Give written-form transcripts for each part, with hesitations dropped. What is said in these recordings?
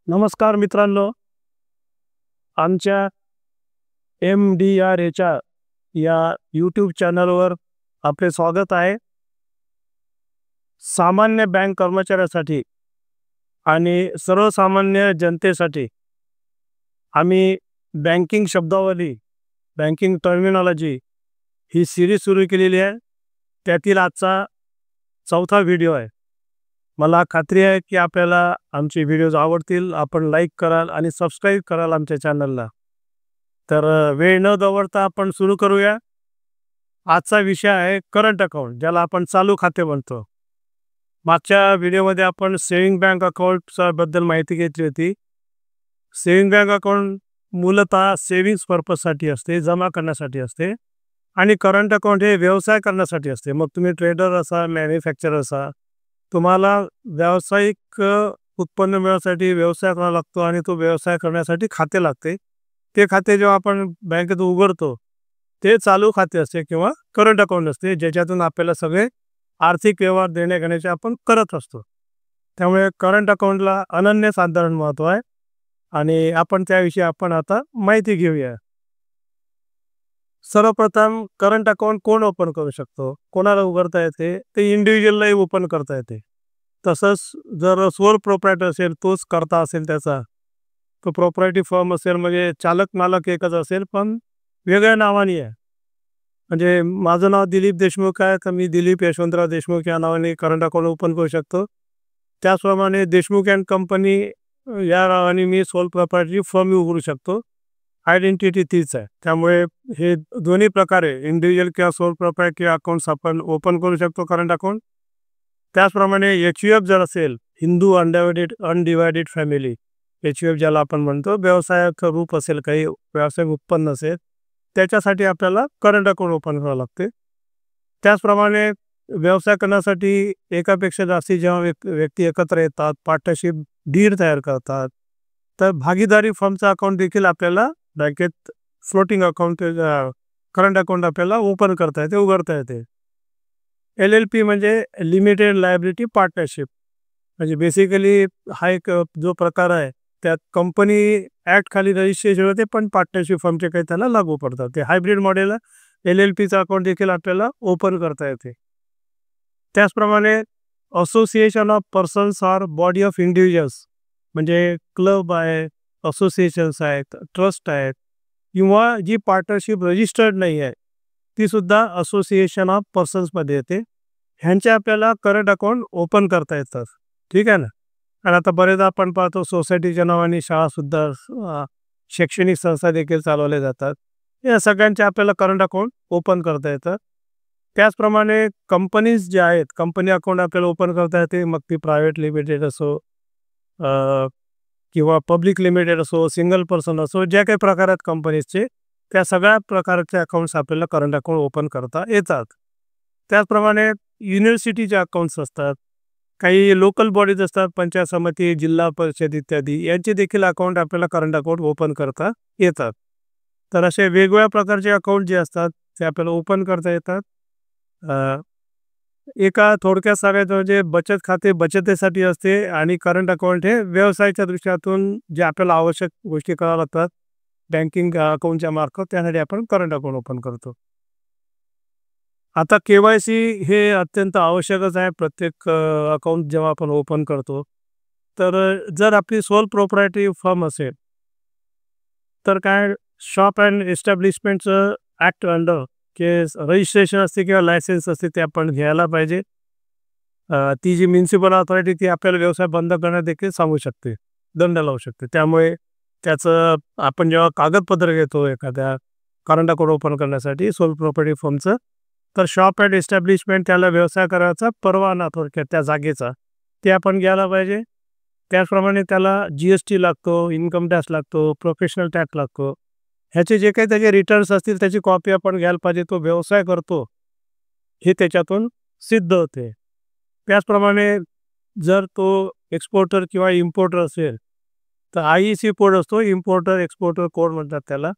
नमस्कार मित्रांनो, आमच्या MDRAच्या या यूट्यूब चॅनलवर आपले स्वागत आहे. सामान्य बँक कर्मचाऱ्यासाठी आणि सर्वसामान्य जनतेसाठी आम्ही बँकिंग शब्दावली, बँकिंग टर्मिनॉलॉजी ही सिरीज सुरू केलेली आहे. त्यातील आजचा चौथा व्हिडिओ आहे. मला खात्री आहे की आपल्याला आमचे व्हिडिओज आवडतील. आपण लाईक कराल आणि सबस्क्राईब कराल आमच्या चॅनलला. तर वेळ न दवडता आपण सुरू करूया. आजचा विषय आहे करंट अकाउंट, ज्याला आपण चालू खाते म्हणतो. मागच्या व्हिडिओमध्ये आपण सेव्हिंग बँक अकाउंटचा बद्दल माहिती घेतली होती. सेव्हिंग बँक अकाउंट मूलतः सेव्हिंग्स पर्पजसाठी असते, जमा करण्यासाठी असते. आणि करंट अकाउंट हे व्यवसाय करण्यासाठी असते. मग तुम्ही ट्रेडर असा, मॅन्युफॅक्चरर असा, तुम्हाला व्यावसायिक उत्पन्न मिळवण्यासाठी व्यवसाय करावा लागतो आणि तो व्यवसाय करण्यासाठी खाते लागते. ते खाते जेव्हा आपण बँकेत उघडतो ते चालू खाते असते किंवा करंट अकाउंट असते, ज्याच्यातून आपल्याला सगळे आर्थिक व्यवहार देण्याघेण्याचे आपण करत असतो. त्यामुळे करंट अकाउंटला अनन्यसाधारण महत्त्व आहे आणि आपण त्याविषयी आपण आता माहिती घेऊया. सर्वप्रथम करंट अकाउंट कोण ओपन करू शकतो, कोणाला उघडता येते? ते इंडिव्हिज्युअललाही ओपन करता येते. तसंच जर सोल प्रोप्रायटर असेल, तोच करता असेल, त्याचा तो प्रोप्रायटी फर्म असेल, म्हणजे चालक मालक एकच असेल पण वेगळ्या नावाने आहे. म्हणजे माझं नाव दिलीप देशमुख आहे, तर मी दिलीप यशवंतराव देशमुख या नावाने करंट अकाउंट ओपन करू शकतो. त्याचप्रमाणे देशमुख अँड कंपनी या नावाने मी सोल प्रोप्रायटरी फर्म उघडू शकतो. आयडेंटिटी तीच आहे. त्यामुळे हे दोन्ही प्रकारे इंडिव्हिज्युअल किंवा सोल प्रोप्रायटरी अकाउंट्स आपण ओपन करू शकतो करंट अकाउंट. त्याचप्रमाणे HUF जर असेल, हिंदू अनडिवायडेड फॅमिली, HUF ज्याला आपण म्हणतो, व्यवसायाचं रूप असेल, काही व्यावसायिक उत्पन्न असेल, त्याच्यासाठी आपल्याला करंट अकाउंट ओपन करावं लागते. त्याचप्रमाणे व्यवसाय करण्यासाठी एकापेक्षा जास्ती जेव्हा व्यक्ती एकत्र येतात, पार्टनरशिप डीड तयार करतात, तर भागीदारी फर्मचा अकाउंट देखील आपल्याला बँकेत फ्लोटिंग अकाउंट, करंट अकाउंट आपल्याला ओपन करता येते, उघडता येते. LLP म्हणजे लिमिटेड लायबिलिटी पार्टनरशिप. म्हणजे बेसिकली हा एक जो प्रकार आहे त्यात कंपनी ॲक्ट खाली रजिस्ट्रेशन होते, पण पार्टनरशिप फर्मचे काही त्याला लागू पडतात. ते हायब्रिड मॉडेल LLPचा अकाउंट देखील आपल्याला ओपन करता येते. त्याचप्रमाणे association of persons or body of individuals, म्हणजे क्लब आहे, असोसिएशन्स आहेत, ट्रस्ट आहेत, किंवा जी पार्टनरशिप रजिस्टर्ड नाही आहे ती सुद्धा असोसिएशन ऑफ पर्सन्समध्ये येते. ह्यांचे आपल्याला करंट अकाउंट ओपन करता येतात. ठीक आहे ना. आणि आता बरेचदा आपण पाहतो सोसायटीच्या नावाने शाळासुद्धा, शैक्षणिक संस्था देखील चालवल्या जातात. या सगळ्यांचे आपल्याला करंट अकाउंट ओपन करता येतात. त्याचप्रमाणे कंपनीज ज्या आहेत, कंपनी अकाउंट आपल्याला ओपन करता येते. मग ती प्रायव्हेट लिमिटेड असो किंवा पब्लिक लिमिटेड असो, सिंगल पर्सन असो, ज्या काही प्रकार आहेत कंपनीजचे, त्या सगळ्या प्रकारचे अकाउंट्स आपल्याला करंट अकाउंट ओपन करता येतात. त्याचप्रमाणे युनिव्हर्सिटीचे अकाउंट्स असतात, काही लोकल बॉडीज असतात, पंचायत समिती, जिल्हा परिषद इत्यादी, यांचे देखील अकाउंट आपल्याला करंट अकाउंट ओपन करता येतात. तर असे वेगवेगळ्या प्रकारचे अकाउंट जे असतात ते आपल्याला ओपन करता येतात. एका थोडक्यात सांगायचं म्हणजे बचत खाते बचतीसाठी असते आणि करंट अकाउंट हे व्यवसायाच्या दृष्टीतून जे आपल्याला आवश्यक गोष्टी कराव्या लागतात बँकिंग अकाउंटच्या मार्फत, त्यासाठी आपण करंट अकाउंट ओपन करतो. आता KYC हे अत्यंत आवश्यकच आहे प्रत्येक अकाउंट जेव्हा आपण ओपन करतो. तर जर आपली सोल प्रोप्रायटरी फर्म असेल तर काय, शॉप अँड एस्टॅब्लिशमेंटचं ॲक्ट अंडर जे रजिस्ट्रेशन असते किंवा लायसन्स असते ते आपण घ्यायला पाहिजे. ती जी म्युन्सिपल अथॉरिटी ती आपल्याला व्यवसाय बंद करण्यास देखील सांगू शकते, दंड लावू शकते. त्यामुळे त्याचं आपण जेव्हा कागदपत्र घेतो एखाद्या करंट अकाउंट ओपन करण्यासाठी सोल प्रॉपर्टी फर्मचं, तर शॉप अँड एस्टॅब्लिशमेंट, त्याला व्यवसाय करायचा परवाना थोडक्यात त्या जागेचा, ते आपण घ्यायला पाहिजे. त्याचप्रमाणे त्याला GST लागतो, इन्कम टॅक्स लागतो, प्रोफेशनल टॅक्स लागतो. ह्याचे जे काही त्याचे रिटर्न्स असतील त्याची कॉपी आपण घ्यायला पाहिजे. तो व्यवसाय करतो हे त्याच्यातून सिद्ध होते. त्याचप्रमाणे जर तो एक्सपोर्टर किंवा इम्पोर्टर असेल तर IEC कोड असतो, इम्पोर्टर एक्सपोर्टर कोड म्हणतात त्याला,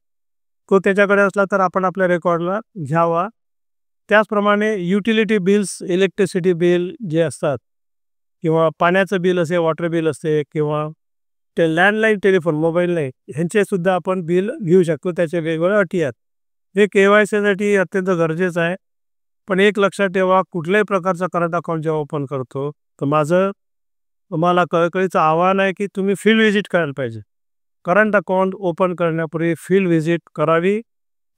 तो त्याच्याकडे असला तर आपण आपल्या रेकॉर्डला घ्यावा. त्याचप्रमाणे युटिलिटी बिल्स, इलेक्ट्रिसिटी बिल जे असतात, किंवा पाण्याचं बिल असेल, वॉटर बिल असते, किंवा लँडलाईन टेलिफोन, मोबाईल नाही, ह्यांचे सुद्धा आपण बिल घेऊ शकतो. त्याचे वेगवेगळ्या अटी आहेत. हे KYCसाठी अत्यंत गरजेचं आहे. पण एक लक्षात ठेवा, कुठल्याही प्रकारचा करंट अकाउंट जेव्हा ओपन करतो, तर माझं तुम्हाला कळकळीचं आव्हान आहे की तुम्ही फील्ड व्हिजिट करायला पाहिजे. करंट अकाउंट ओपन करण्यापूर्वी फील्ड व्हिजिट करावी.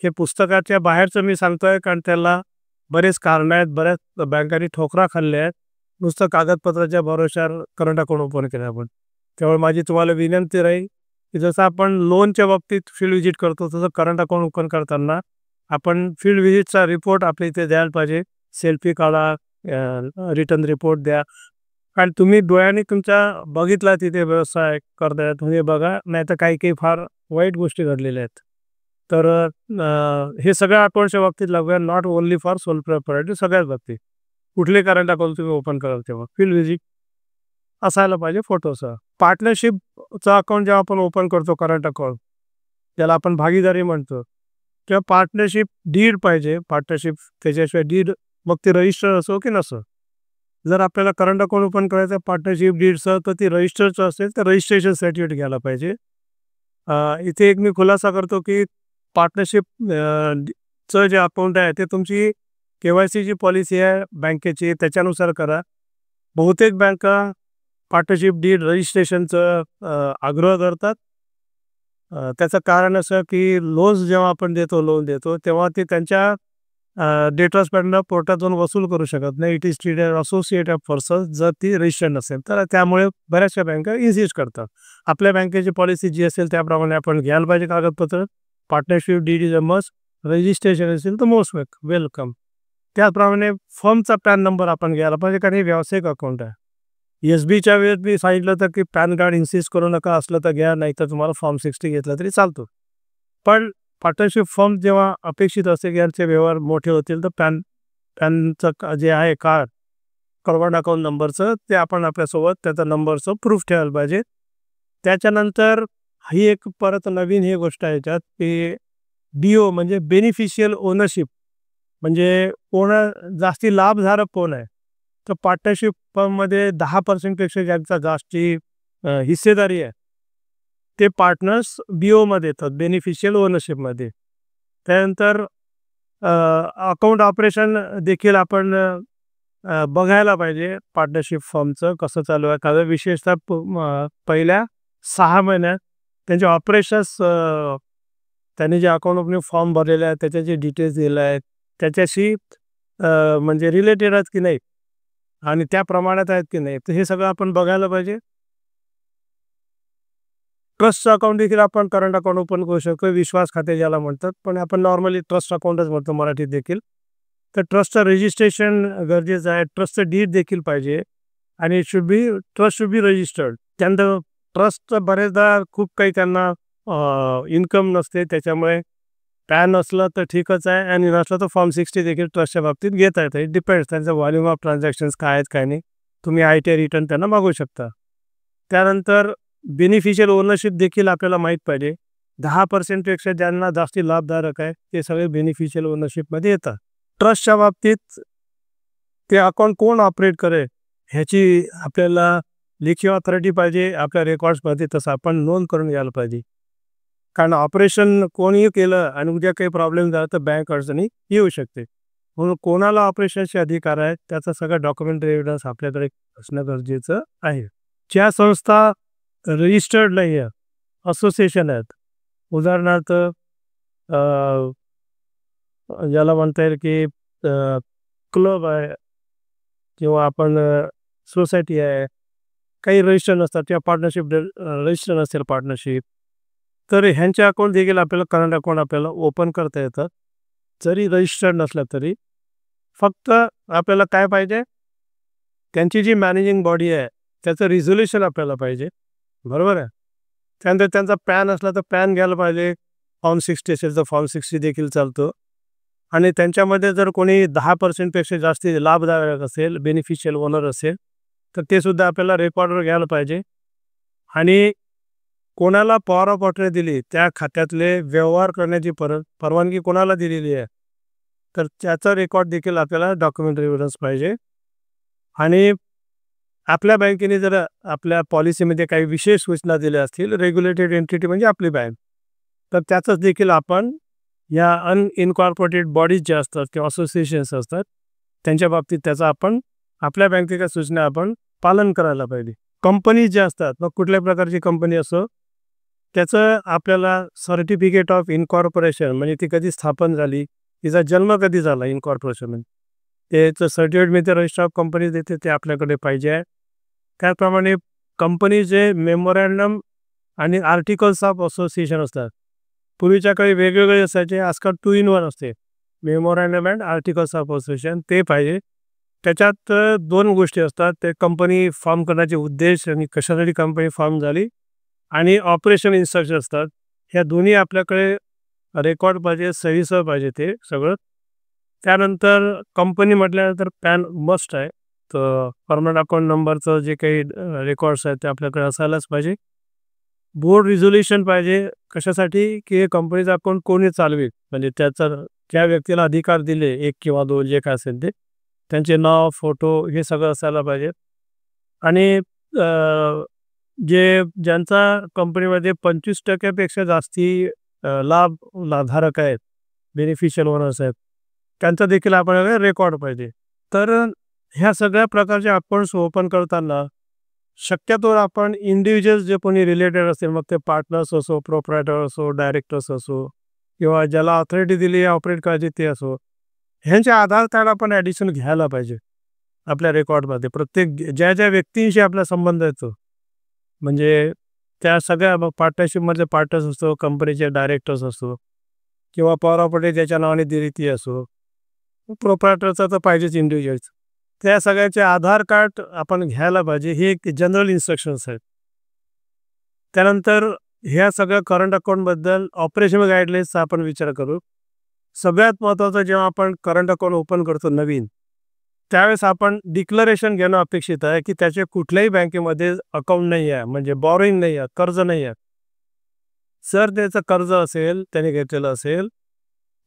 हे पुस्तकाच्या बाहेरचं मी सांगतोय, कारण त्याला बरेच कारणं आहेत. बऱ्याच बँकांनी ठोकरा खाल्ल्या आहेत नुसतं कागदपत्राच्या भरोश्यावर करंट अकाउंट ओपन केलं आपण. त्यामुळे माझी तुम्हाला विनंती राहील की जसं आपण लोनच्या बाबतीत फील्ड व्हिजिट करतो, तसं करंट अकाउंट ओपन करताना आपण फील्ड व्हिजिटचा रिपोर्ट आपल्या इथे द्यायला पाहिजे. सेल्फी काढा, रिटर्न रिपोर्ट द्या. कारण तुम्ही डोळ्यांनी तुमच्या बघितला तिथे व्यवसाय करतायत, तुम्ही बघा, नाही तर काही काही फार वाईट गोष्टी घडलेल्या आहेत. तर हे सगळ्या अकाउंटच्या बाबतीत लागू आहे, not only for sole property, सगळ्याच बाबतीत. कुठले करंट अकाउंट तुम्ही ओपन कराल तेव्हा फील्ड व्हिजिट असायला पाहिजे फोटोसह. पार्टनरशिपचा अकाउंट जेव्हा आपण ओपन करतो, करंट अकाउंट त्याला आपण भागीदारी म्हणतो, तेव्हा पार्टनरशिप डीड पाहिजे. पार्टनरशिप त्याच्याशिवाय डीड, मग ते रजिस्टर असो की नसो, जर आपल्याला करंट अकाउंट ओपन करायचं पार्टनरशिप डीडसह, तर ती रजिस्टरचं असेल तर रजिस्ट्रेशन सर्टिफिकेट घ्यायला पाहिजे. इथे एक मी खुलासा करतो की पार्टनरशिप चं जे अकाउंट आहे ते तुमची KYCची पॉलिसी आहे बँकेची, त्याच्यानुसार करा. बहुतेक बँका पार्टनरशिप डीड रजिस्ट्रेशनचं आग्रह करतात. त्याचं कारण असं की लोन्स जेव्हा आपण लोन देतो तेव्हा ते त्यांच्या डेटर्सकडनं पोर्टातून वसूल करू शकत नाही. It is treated associate of persons जर ती रजिस्टर्ड नसेल तर. त्यामुळे बऱ्याचशा बँका इन्सिस्ट करतात. आपल्या बँकेची पॉलिसी जी असेल त्याप्रमाणे आपण घ्यायला पाहिजे कागदपत्र. Partnership deed is a must, registration असेल तर मोस्ट वेलकम. त्याचप्रमाणे फर्मचा पॅन नंबर आपण घ्यायला पाहिजे, कारण हे व्यावसायिक अकाउंट आहे. SBच्या वेळेत मी सांगितलं तर की पॅन कार्ड इन्सिस्ट करू नका, असलं तर घ्या, नाही तर तुम्हाला फॉर्म 60 घेतला तरी चालतो. पण पार्टनरशिप फर्म जेव्हा अपेक्षित असते की यांचे व्यवहार मोठे होतील, तर पॅनचं जे आहे कार्ड, करंट अकाउंट नंबरचं, ते आपण आपल्यासोबत त्याचा नंबरचं प्रूफ ठेवायला पाहिजे. त्याच्यानंतर ही एक परत नवीन ही गोष्ट आहे याच्यात की DO म्हणजे बेनिफिशियल ओनरशिप, म्हणजे जास्ती लाभधारक कोण आहे. तर पार्टनरशिप फर्ममध्ये 10% ज्यांचा जास्ती हिस्सेदारी आहे ते पार्टनर्स BOमध्ये येतात, बेनिफिशियल ओनरशिपमध्ये. त्यानंतर अकाउंट ऑपरेशन देखील आपण बघायला पाहिजे पार्टनरशिप फर्मचं कसं चालू आहे. कारण विशेषतः पहिल्या 6 महिन्यात त्यांचे ऑपरेशन्स, त्यांनी जे अकाउंट ओपनिंग फॉर्म भरलेले आहेत त्याचे जे डिटेल्स दिले आहेत त्याच्याशी म्हणजे रिलेटेड आहेत की नाही आणि त्या प्रमाणात आहेत की नाही, तर हे सगळं आपण बघायला पाहिजे. ट्रस्टचं अकाउंट देखील आपण करंट अकाउंट ओपन करू शकतो, विश्वास खाते ज्याला म्हणतात, पण आपण नॉर्मली ट्रस्ट अकाउंटच म्हणतो मराठीत देखील. तर ट्रस्टचं रजिस्ट्रेशन गरजेचं आहे. ट्रस्टचं डीड देखील पाहिजे आणि ट्रस्ट शुड बी रजिस्टर्ड. त्यानंतर ट्रस्टचं बरेचदा खूप काही त्यांना इन्कम नसते, त्याच्यामुळे पॅन असलं तर ठीकच आहे आणि नसलं तर फॉर्म 60 देखील ट्रस्टच्या बाबतीत घेता येतं. इट डिपेंड्स त्यांचं व्हॉल्यूम ऑफ ट्रान्झॅक्शन्स काय आहेत काय नाही. तुम्ही ITR रिटर्न त्यांना मागू शकता. त्यानंतर बेनिफिशियल ओनरशिप देखील आपल्याला माहीत पाहिजे. 10% ज्यांना जास्ती लाभधारक आहे ते सगळे बेनिफिशियल ओनरशिपमध्ये येतात. ट्रस्टच्या बाबतीत ते अकाउंट कोण ऑपरेट करेल ह्याची आपल्याला लेखी ऑथॉरिटी पाहिजे आपल्या रेकॉर्ड्समध्ये, तसं आपण नोंद करून घ्यायला पाहिजे. कारण ऑपरेशन कोणीही केलं आणि उद्या काही प्रॉब्लेम झाला तर बँक अडचणी येऊ शकते. म्हणून कोणाला ऑपरेशनचे अधिकार आहेत त्याचा सगळं डॉक्युमेंटरी एव्हिडन्स आपल्याकडे असणं गरजेचं आहे. ज्या संस्था रजिस्टर्ड नाही आहे, असोसिएशन आहेत, उदाहरणार्थ ज्याला म्हणता येईल की क्लब आहे किंवा आपण सोसायटी आहे, काही रजिस्टर नसतात किंवा पार्टनरशिप रजिस्टर नसेल पार्टनरशिप, तर ह्यांचे अकाउंट देखील आपल्याला करंट अकाउंट आपल्याला ओपन करता येतात जरी रजिस्टर्ड नसलं तरी. फक्त आपल्याला काय पाहिजे, त्यांची जी मॅनेजिंग बॉडी आहे त्याचं रिझोल्युशन आपल्याला पाहिजे, बरोबर आहे. त्यानंतर त्यांचा पॅन असला तर पॅन घ्यायला पाहिजे. फॉर्म 60 असेल तर फॉर्म 60 देखील चालतो. आणि त्यांच्यामध्ये जर कोणी 10% जास्ती लाभदायक असेल, बेनिफिशियल ओनर असेल, तर ते सुद्धा आपल्याला रेकॉर्डवर घ्यायला पाहिजे. आणि कोणाला पॉवर ऑफ अटर्नी दिली, त्या खात्यातले व्यवहार करण्याची परवानगी कोणाला दिलेली आहे, तर त्याचा रेकॉर्ड देखील आपल्याला डॉक्युमेंटरी एव्हिडन्स पाहिजे. आणि आपल्या बँकेने जर आपल्या पॉलिसीमध्ये काही विशेष सूचना दिल्या असतील, रेग्युलेटेड एंटिटी म्हणजे आपली बँक, तर त्याचंच देखील आपण या अनइन्कॉर्पोरेटेड बॉडीज ज्या असतात किंवा असोसिएशन्स असतात, त्यांच्या बाबतीत त्याचा आपण आपल्या बँकेच्या सूचना आपण पालन करायला पाहिजे. कंपनीज ज्या असतात, मग कुठल्या प्रकारची कंपनी असो, त्याचं आपल्याला सर्टिफिकेट ऑफ इन्कॉर्पोरेशन म्हणजे ती कधी स्थापन झाली, तिचा जन्म कधी झाला इन्कॉर्पोरेशन, त्याचं सर्टिफिकेट मिळते रजिस्टर ऑफ कंपनी देते, ते आपल्याकडे पाहिजे आहे. त्याचप्रमाणे कंपनीचे मेमोरँडम आणि आर्टिकल्स ऑफ असोसिएशन असतात. पूर्वीच्या काळी वेगवेगळे असायचे, आजकाल 2 in 1 असते, memorandum and articles of association, ते पाहिजे. त्याच्यात 2 गोष्टी असतात, ते कंपनी फॉर्म करण्याचे उद्देश आणि कशासाठी कंपनी फॉर्म झाली आणि ऑपरेशन इन्स्ट्रक्शन असतात. ह्या दोन्ही आपल्याकडे रेकॉर्ड पाहिजे, सहीसर पाहिजे ते सगळं. त्यानंतर कंपनी म्हटल्यानंतर पॅन मस्ट आहे, तर परमनंट अकाउंट नंबरचं जे काही रेकॉर्ड्स आहेत ते आपल्याकडे असायलाच पाहिजे. बोर्ड रिझोल्युशन पाहिजे, कशासाठी की हे कंपनीचं अकाउंट कोणी चालवेल, म्हणजे त्याचा ज्या व्यक्तीला अधिकार दिले 1 किंवा 2 जे काय असेल ते, त्यांचे नाव, फोटो हे सगळं असायला पाहिजे. आणि ज्यांचा कंपनीमध्ये 25% जास्ती लाभधारक आहेत, बेनिफिशियल ओनर्स आहेत, त्यांचा देखील आपल्याला रेकॉर्ड पाहिजे. तर ह्या सगळ्या प्रकारचे अकाउंट्स ओपन करताना शक्यतोवर आपण इंडिव्हिज्युअल्स जे कोणी रिलेटेड असतील, मग ते पार्टनर्स असो, प्रोप्रायटर असो, डायरेक्टर्स असो, किंवा ज्याला ऑथॉरिटी दिली ऑपरेट करायची ते असो, ह्यांचे आधार कार्ड आपण ॲडिशन घ्यायला पाहिजे आपल्या रेकॉर्डमध्ये. प्रत्येक ज्या ज्या व्यक्तींशी आपला संबंध येतो, म्हणजे त्या सगळ्या पार्टनरशिपमधले पार्टनर्स असो, कंपनीचे डायरेक्टर्स असो, किंवा पॉवर ऑफ अटर्नी ज्याच्या नावाने दिली ती असो, प्रोप्रायटरचा तर पाहिजेच इंडिव्हिज्युअल्स, त्या सगळ्याचे आधार कार्ड आपण घ्यायला पाहिजे. हे एक जनरल इन्स्ट्रक्शन्स आहेत. त्यानंतर ह्या सगळ्या करंट अकाउंटबद्दल ऑपरेशनल गाईडलाईन्सचा आपण विचार करू. सगळ्यात महत्त्वाचं, जेव्हा आपण करंट अकाउंट ओपन करतो नवीन, त्यावेळेस आपण डिक्लरेशन घेणं अपेक्षित आहे की त्याचे कुठल्याही बँकेमध्ये अकाउंट नाही आहे, म्हणजे बॉरोईंग नाही आहे, कर्ज नाही आहे. जर त्याचं कर्ज असेल, त्याने घेतलेलं असेल,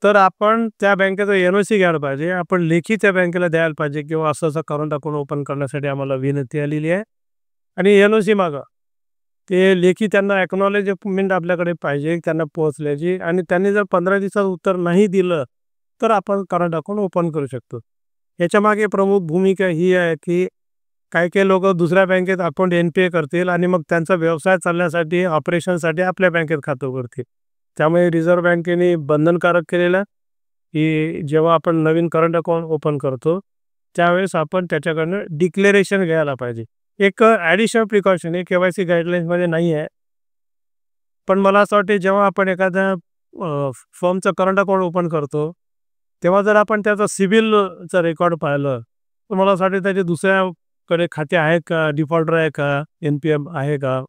तर आपण त्या बँकेचा NOC घ्यायला पाहिजे. आपण लेखी त्या बँकेला द्यायला पाहिजे किंवा असं असं करंट अकाउंट ओपन करण्यासाठी आम्हाला विनंती आलेली आहे आणि NOC मागा. ते लेखी त्यांना ॲक्नॉलेजमेंट आपल्याकडे पाहिजे त्यांना पोहोचल्याची, आणि त्यांनी जर 15 दिवसात उत्तर नाही दिलं तर आपण करंट अकाउंट ओपन करू शकतो. याच्यामागे प्रमुख भूमिका ही आहे की काही काही लोक दुसऱ्या बँकेत अकाउंट NPA करतील आणि मग त्यांचा व्यवसाय चालण्यासाठी, ऑपरेशनसाठी आपल्या बँकेत खातं उघडतील. त्यामुळे रिझर्व्ह बँकेने बंधनकारक केलेलं की जेव्हा आपण नवीन करंट अकाउंट ओपन करतो त्यावेळेस आपण त्याच्याकडनं डिक्लेरेशन घ्यायला पाहिजे. एक ॲडिशनल प्रिकॉशन आहे, KYC गाईडलाईन्समध्ये नाही आहे, पण मला असं वाटते जेव्हा आपण एखाद्या फर्मचं करंट अकाउंट ओपन करतो तेव्हा जर आपण त्याचा सिबिलचा रेकॉर्ड पाहिलं तर मला असं वाटतं त्याचे दुसऱ्याकडे खाते आहे का, डिफॉल्टर आहे का, NPA आहे का,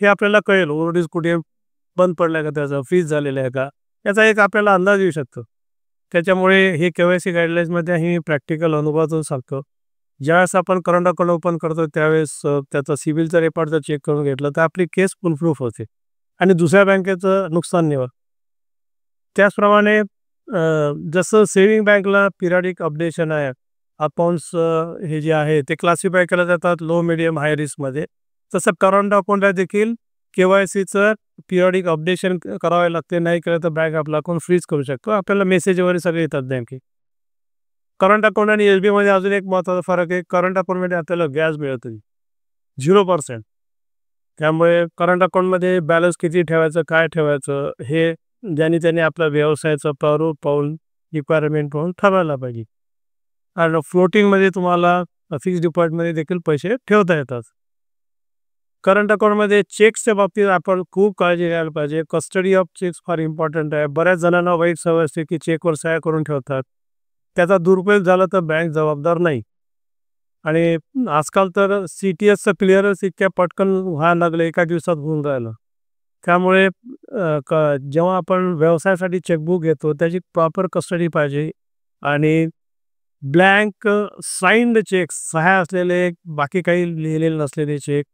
हे आपल्याला कळेल. ओव्हरड्यूज कुठे बंद पडला का, त्याचा फीज झालेला आहे का, याचा एक आपल्याला अंदाज येऊ शकतो. त्याच्यामुळे हे KYC गाईडलाईन्समध्ये हे प्रॅक्टिकल अनुभवातून सांगतो. ज्यावेळेस आपण करंट अकाउंट ओपन करतो त्यावेळेस त्याचा सिबिलचा रेकॉर्ड जर चेक करून घेतलं तर आपली केस फुलप्रूफ होते आणि दुसऱ्या बँकेचं नुकसान नाही होत. त्याचप्रमाणे जसं सेव्हिंग बँकला पिरियडिक अपडेशन आहे, अकाउंट्स हे जे आहे ते क्लासिफाय केले जातात लो, मिडियम, हाय रिस्कमध्ये, तसं करंट अकाउंटला देखील KYCचं पिरियडिक अपडेशन करावे लागते. नाही केलं तर बँक आपला अकाउंट फ्रीज करू शकतो. आपल्याला मेसेज वगैरे सगळे येतात बँकेत. करंट अकाउंट आणि SBI मध्ये अजून एक महत्त्वाचा फरक आहे, करंट अकाउंटमध्ये आपल्याला व्याज मिळतं 0%. त्यामुळे करंट अकाउंटमध्ये बॅलन्स किती ठेवायचं, काय ठेवायचं, हे ज्यांनी त्यांनी आपला व्यवसायाचं प्रारूप पाहून, रिक्वायरमेंट पाहून ठरवायला पाहिजे. आणि फ्लोटिंगमध्ये तुम्हाला फिक्स्ड डिपॉझिटमध्ये देखील पैसे ठेवता येतात. करंट अकाउंटमध्ये चेक्सच्या बाबतीत आपण खूप काळजी घ्यायला पाहिजे. कस्टडी ऑफ चेक्स फार इम्पॉर्टंट आहे. बऱ्याच जणांना वाईट सवय असते की चेकवर सह्या करून ठेवतात, त्याचा दुरुपयोग झाला तर बँक जबाबदार नाही. आणि आजकाल तर CTSचं क्लिअरन्स इतक्या पटकन व्हायला लागलं, एका दिवसात होऊन राहिलं. त्यामुळे जेव्हा आपण व्यवसायासाठी चेकबुक घेतो त्याची प्रॉपर कस्टडी पाहिजे. आणि ब्लँक साइन्ड चेक, सह्या असलेले, बाकी काही लिहिलेले नसलेले चेक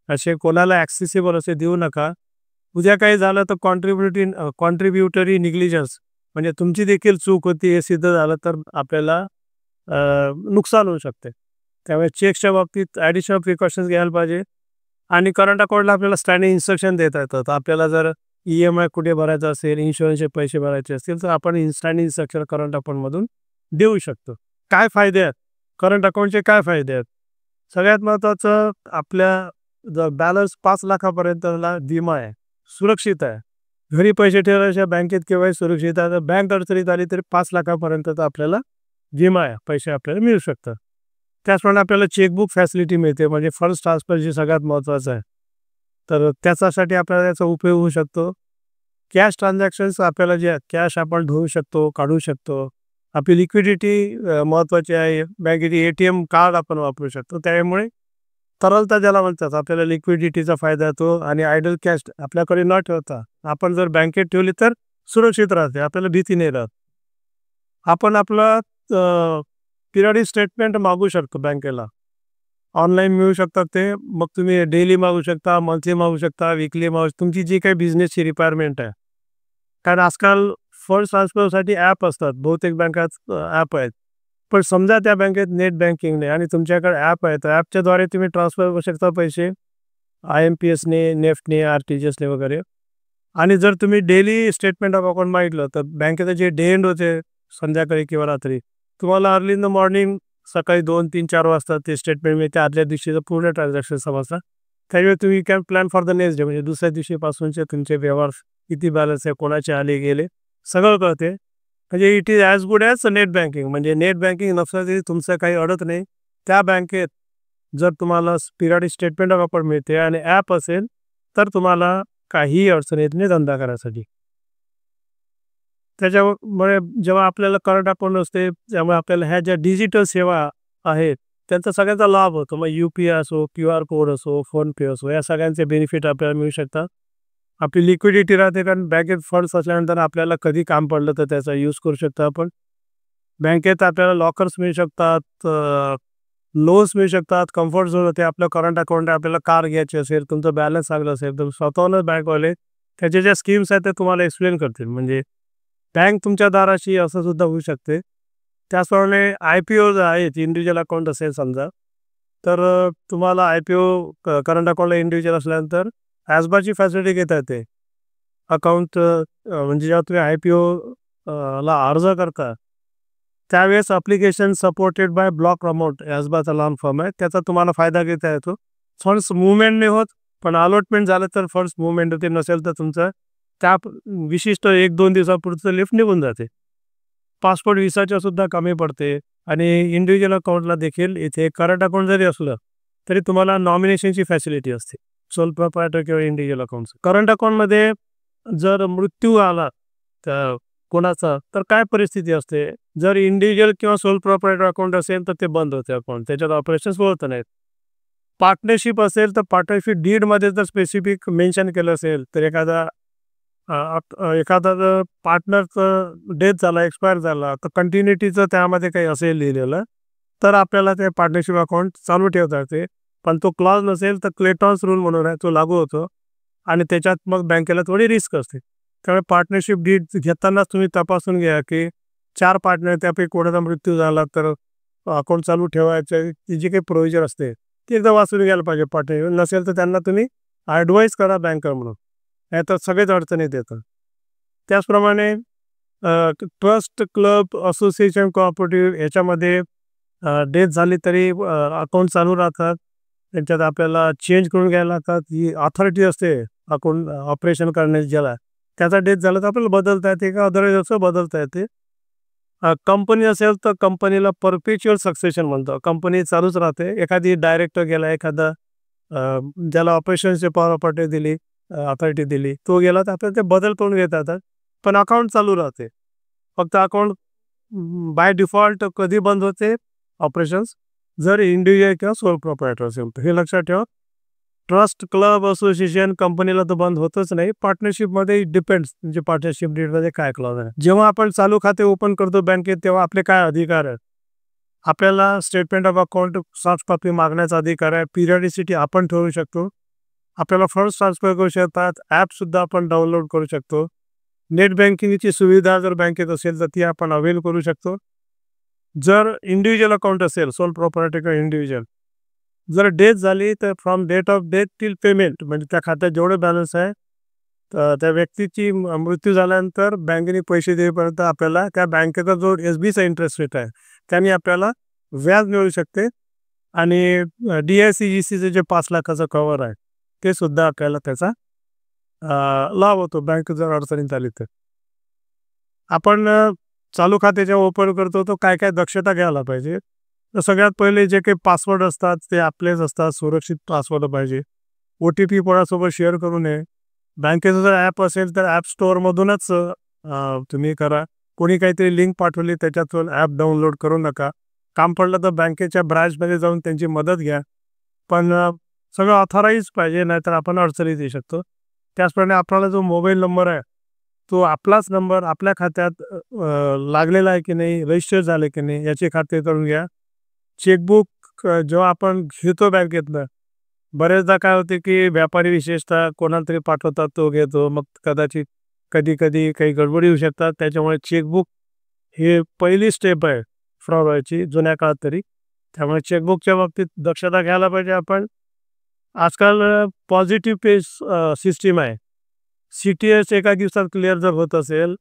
असे कोणाला ॲक्सेसिबल असे देऊ नका. उद्या काही झालं तर कॉन्ट्रीब्युटरी निग्लिजन्स, म्हणजे तुमची देखील चूक होती हे सिद्ध झालं तर आपल्याला नुकसान होऊ शकते. त्यामुळे चेक्सच्या बाबतीत ॲडिशनल प्रिकॉशन्स घ्यायला पाहिजे. आणि करंट अकाउंटला आपल्याला स्टँडिंग इन्स्ट्रक्शन देता येतात. आपल्याला जर EMI कुठे भरायचा असेल, इन्शुरन्सचे पैसे भरायचे असतील, तर आपण स्टँडिंग इन्स्ट्रक्शन करंट अकाउंटमधून देऊ शकतो. काय फायदे आहेत? करंट अकाउंटचे काय फायदे आहेत? सगळ्यात महत्त्वाचं, आपल्या जर बॅलन्स 5 लाखापर्यंतला विमा आहे, सुरक्षित आहे. घरी पैसे ठेवल्याशिवाय बँकेत केव्हाही सुरक्षित आहे. तर बँक अडचणीत आली तरी 5 लाखापर्यंतचा आपल्याला विमा आहे, पैसे आपल्याला मिळू शकतात. त्याचप्रमाणे आपल्याला चेकबुक फॅसिलिटी मिळते, म्हणजे फंड्स ट्रान्सफर जे सगळ्यात महत्त्वाचं आहे. तर त्याच्यासाठी आपल्याला त्याचा उपयोग होऊ शकतो. कॅश ट्रान्झॅक्शन्स, आपल्याला जे कॅश आपण ठेवू शकतो, काढू शकतो. आपली लिक्विडिटी महत्त्वाची आहे. बँकेची ATM कार्ड आपण वापरू शकतो. त्यामुळे तरलता ज्याला म्हणतात, आपल्याला लिक्विडिटीचा फायदा होतो. आणि आयडल कॅश आपल्याकडे न ठेवता आपण जर बँकेत ठेवली तर सुरक्षित राहते, आपल्याला भीती नाही राहत. आपण आपला पिरियडिक स्टेटमेंट मागू शकतो बँकेला, ऑनलाईन मिळू शकतात ते. मग तुम्ही डेली मागू शकता, मंथली मागू शकता, वीकली मागू शकता, तुमची जी काही बिझनेसची रिक्वायरमेंट आहे. कारण आजकाल फंड ट्रान्सफरसाठी ॲप असतात, बहुतेक बँकात ॲप आहेत. पण समजा त्या बँकेत नेट बँकिंग नाही आणि तुमच्याकडे ॲप आहे, तर ॲपच्याद्वारे तुम्ही ट्रान्सफर करू शकता पैसे, IMPSने, नेफ्टने, RTGSने वगैरे. आणि जर तुम्ही डेली स्टेटमेंट ऑफ अकाउंट मागितलं, तर बँकेचं जे डे एंड होते संध्याकाळी किंवा रात्री, तुम्हाला अर्ली इन द मॉर्निंग सकाळी 2, 3, 4 वाजता ते स्टेटमेंट मिळते. आदल्या दिवशीचं पूर्ण ट्रान्झॅक्शन समजतात. त्यावेळी तुम्ही can plan for the next day, म्हणजे दुसऱ्या दिवशीपासूनचे तुमचे व्यवहार, किती बॅलन्स आहे, कोणाचे आले गेले, सगळं कळते. म्हणजे it is as good as net banking. म्हणजे नेट बँकिंग नसलं तरी तुमचं काही अडत नाही. त्या बँकेत जर तुम्हाला पिरियडिक स्टेटमेंट ऑफ अकाउंट मिळते आणि ॲप असेल, तर तुम्हाला काहीही अडचण येत नाही धंदा करायसाठी. त्याच्यामुळे जेव्हा आपल्याला करंट अकाउंट असते, त्यामुळे आपल्याला ह्या ज्या डिजिटल सेवा आहेत त्यांचा सगळ्यांचा लाभ होतो. मग UPI असो, QR कोड असो, फोनपे असो, या सगळ्यांचे बेनिफिट आपल्याला मिळू शकतात. आपली लिक्विडिटी राहते, कारण बँकेत फंड्स असल्यानंतर आपल्याला कधी काम पडलं तर त्याचा यूज करू शकतो आपण. बँकेत आपल्याला लॉकर्स मिळू शकतात, लोन्स मिळू शकतात, कम्फर्ट झोन होते. आपलं करंट अकाउंट आहे, आपल्याला कार घ्यायची असेल, तुमचं बॅलन्स चांगलं असेल, तर स्वतःहूनच बँकवाले त्याच्या ज्या स्कीम्स आहेत ते तुम्हाला एक्सप्लेन करतील. म्हणजे बँक तुमच्या दाराशी असं सुद्धा होऊ शकते. त्याचप्रमाणे IPO आहेत, इंडिव्हिज्युअल अकाउंट असेल समजा, तर तुम्हाला IPO करंट अकाउंटला इंडिव्हिज्युअल असल्यानंतर ॲस्बाची फॅसिलिटी घेता येते. अकाउंट म्हणजे जेव्हा तुम्ही IPO ला अर्ज करता, त्यावेळेस application supported by block amount, ॲस्बाचा लॉन फॉर्म आहे, त्याचा तुम्हाला फायदा घेता येतो. फंड्स मुवमेंट नाही होत, पण अलॉटमेंट झालं तर फंड्स मुवमेंट होते. नसेल तर तुमचं त्या विशिष्ट 1-2 दिवसापुरतं लिफ्ट निघून जाते. पासपोर्ट व्हिसाच्या सुद्धा कमी पडते. आणि इंडिव्हिज्युअल अकाउंटला देखील इथे करंट अकाउंट जरी असलं तरी तुम्हाला नॉमिनेशनची फॅसिलिटी असते, सोल प्रोप्रायटर किंवा इंडिव्हिज्युअल अकाउंट. करंट अकाउंटमध्ये जर मृत्यू आला तर कोणाचा, तर काय परिस्थिती असते? जर इंडिव्हिज्युअल किंवा सोल प्रोप्रायटर अकाउंट असेल तर ते बंद होते अकाउंट, त्याच्यात ऑपरेशन्स होत नाहीत. पार्टनरशिप असेल तर पार्टनरशिप डीडमध्ये जर स्पेसिफिक मेन्शन केलं असेल, तर एखादा जर पार्टनरचं डेथ झाला, एक्सपायर झाला, तर कंटिन्युटीचं त्यामध्ये काही असेल लिहिलेलं, तर आपल्याला ते पार्टनरशिप अकाउंट चालू ठेवता येते. पण तो क्लॉज नसेल तर क्लेटॉन्स रूल म्हणून आहे, तो लागू होतो. आणि त्याच्यात मग बँकेला थोडी रिस्क असते. त्यामुळे पार्टनरशिप डीड घेतानाच तुम्ही तपासून घ्या की 4 पार्टनर त्यापैकी कोणाचा मृत्यू झाला तर अकाउंट चालू ठेवायचं, ती जी काही प्रोव्हिजन असते ती एकदा वाचून घ्यायला पाहिजे. पार्टनर नसेल तर त्यांना तुम्ही ॲडवाईस करा बँकर म्हणून, नाही तर सगळेच अडचणीत येतात. त्याचप्रमाणे ट्रस्ट, क्लब, असोसिएशन, कोऑपरेटिव्ह याच्यामध्ये डेथ झाली तरी अकाउंट चालू राहतात. त्यांच्यात आपल्याला चेंज करून घ्यायला लागतात. ही अथॉरिटी असते अकाउंट ऑपरेशन करण्याची, ज्याला त्याचा डेथ झाला तर आपल्याला बदलता येते का अदरवाईज असं बदलता येते. कंपनी असेल तर कंपनीला परपेच्युअल सक्सेशन म्हणतो, कंपनी चालूच राहते. एखादी डायरेक्टर गेला, एखादा ज्याला ऑपरेशनचे प्रॉपर्टी दिली, अथॉरिटी दिली, तो गेला तर आपल्याला ते बदल करून घेता येतात. पण अकाउंट चालू राहते. फक्त अकाउंट बाय डिफॉल्ट कधी बंद होते ऑपरेशन्स, जर इंडिव्हिज्युअल किंवा सोल प्रोप्रायटर असेल तर. हे लक्षात ठेवा. ट्रस्ट, क्लब, असोसिएशन, कंपनीला तर बंद होतच नाही. पार्टनरशिपमध्ये डिपेंड्स, म्हणजे पार्टनरशिप डीडमध्ये काय क्लॉज आहे. जेव्हा आपण चालू खाते ओपन करतो बँकेत, तेव्हा आपले काय अधिकार आहेत? आपल्याला statement of account soft copy मागण्याचा अधिकार आहे. पिरियडिसिटी आपण ठेवू शकतो. आपल्याला फंड्स ट्रान्सफर करू शकतात. ॲपसुद्धा आपण डाउनलोड करू शकतो. नेट बँकिंगची सुविधा जर बँकेत असेल तर ती आपण अवेल करू शकतो. जर इंडिव्हिज्युअल अकाउंट असेल, सोल प्रोप्रायटर किंवा इंडिव्हिज्युअल, जर डेथ झाली तर from date of death till payment, म्हणजे त्या खात्यात जेवढे बॅलन्स आहे त्या व्यक्तीची मृत्यू झाल्यानंतर बँकेने पैसे देईपर्यंत आपल्याला त्या बँकेचा जो एस-बीचा इंटरेस्ट रेट आहे त्याने आपल्याला व्याज मिळू शकते. आणि डी-आय-सी-जी-सीचे जे 5 लाखाचं कव्हर आहे ते सुद्धा आपल्याला त्याचा लाभ होतो बँक जर अडचणीत आली तर. आपण चालू खाते जेव्हा ओपन करतो तो काय काय दक्षता घ्यायला पाहिजे. तर सगळ्यात पहिले जे काही पासवर्ड असतात ते आपलेच असतात, सुरक्षित पासवर्ड पाहिजे. ओ-टी-पी कोणासोबत शेअर करू नये. बँकेचं जर ॲप असेल तर ॲप स्टोअरमधूनच तुम्ही करा. कोणी काहीतरी लिंक पाठवली त्याच्यातून ॲप डाउनलोड करू नका. काम पडलं तर बँकेच्या ब्रांचमध्ये जाऊन त्यांची मदत घ्या. पण सगळं ऑथराईज पाहिजे, नाहीतर आपण अडचणीत येऊ शकतो. त्याचप्रमाणे आपल्याला जो मोबाईल नंबर आहे तो आपलाच नंबर आपल्या खात्यात लागलेला आहे की नाही, रजिस्टर झाले की नाही याची खात्री करून घ्या. चेकबुक जेव्हा आपण घेतो बँकेतनं, बरेचदा काय होते की व्यापारी विशेषतः कोणाला तरी पाठवतात, तो घेतो. मग कदाचित कधी-कधी काही गडबडी होऊ शकतात. त्याच्यामुळे चेकबुक हे पहिली स्टेप आहे फ्रॉड व्हायची जुन्या काळात तरी. त्यामुळे चेकबुकच्या बाबतीत दक्षता घ्यायला पाहिजे आपण. आजकाल पॉझिटिव्ह पे सिस्टीम आहे. सी-टी-एस एका दिवसात क्लिअर जर होत असेल,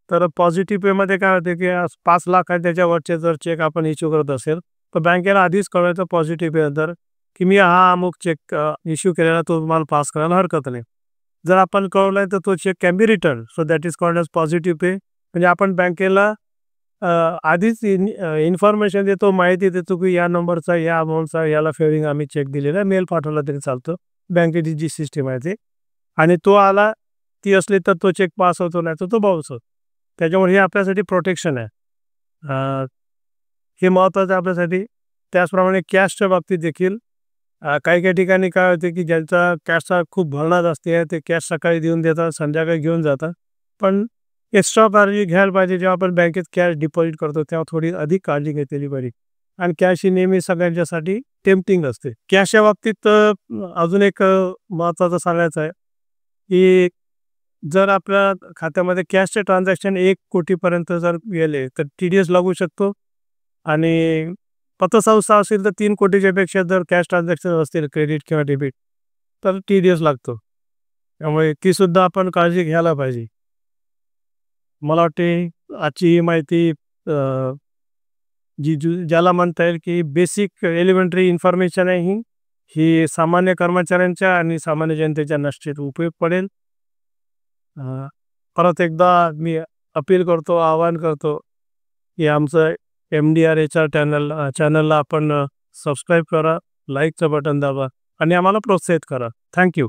तर पॉझिटिव्ह पेमध्ये काय होते की 5 लाख आहे त्याच्यावरचे जर चेक आपण इश्यू करत असेल, तर बँकेला आधीच कळवायचं पॉझिटिव्ह पे नंतर की मी हा अमुक चेक इश्यू केलेला, तो तुम्हाला पास करायला हरकत नाही. जर आपण कळवलाय तर तो cheque can be return. So that is called as positive pay. म्हणजे आपण बँकेला आधीच इन्फॉर्मेशन देतो, माहिती देतो की या नंबरचा, या अमाऊंटचा, याला फेअरिंग आम्ही चेक दिलेला आहे. मेल पाठवला तरी चालतं. बँकेची जी सिस्टीम आहे ते. आणि तो आला, ती असली तर तो चेक पास होतो, नाही तर तो बाउन्स होतो. त्याच्यामुळे हे आपल्यासाठी प्रोटेक्शन आहे. हे महत्त्वाचं आहे आपल्यासाठी. त्याचप्रमाणे कॅशच्या बाबतीत देखील काही काही ठिकाणी काय होते की ज्यांचा कॅशचा खूप भरणाच असते, ते कॅश सकाळी देऊन देतात, संध्याकाळी घेऊन जातात. पण एक्स्ट्रा काळजी घ्यायला पाहिजे. जेव्हा आपण बँकेत कॅश डिपॉझिट करतो तेव्हा थोडी अधिक काळजी घेतलेली बरी. आणि कॅश ही नेहमी सगळ्यांच्यासाठी टेम्प्टिंग असते. कॅशच्या बाबतीत अजून एक महत्त्वाचं सांगायचं आहे की जर आपल्या खात्यामध्ये कॅशचे ट्रान्झॅक्शन 1 कोटीपर्यंत जर गेले तर टी-डी-एस लागू शकतो. आणि पतसंस्था असेल तर 3 कोटीच्या पेक्षा जर कॅश ट्रान्झॅक्शन असतील, क्रेडिट किंवा डेबिट, तर टी-डी-एस लागतो. त्यामुळे ती सुद्धा आपण काळजी घ्यायला पाहिजे. मला वाटते आजची ही माहिती ज्याला म्हणता येईल की बेसिक एलिमेंटरी इन्फॉर्मेशन आहे ही सामान्य कर्मचाऱ्यांच्या आणि सामान्य जनतेच्या नष्टीत उपयोग पडेल. परत एकदा मी अपील करतो, आवाहन करतो की आमचं MDR चॅनलला आपण सबस्क्राईब करा, लाईकचं बटन दाबा आणि आम्हाला प्रोत्साहित करा. थँक्यू.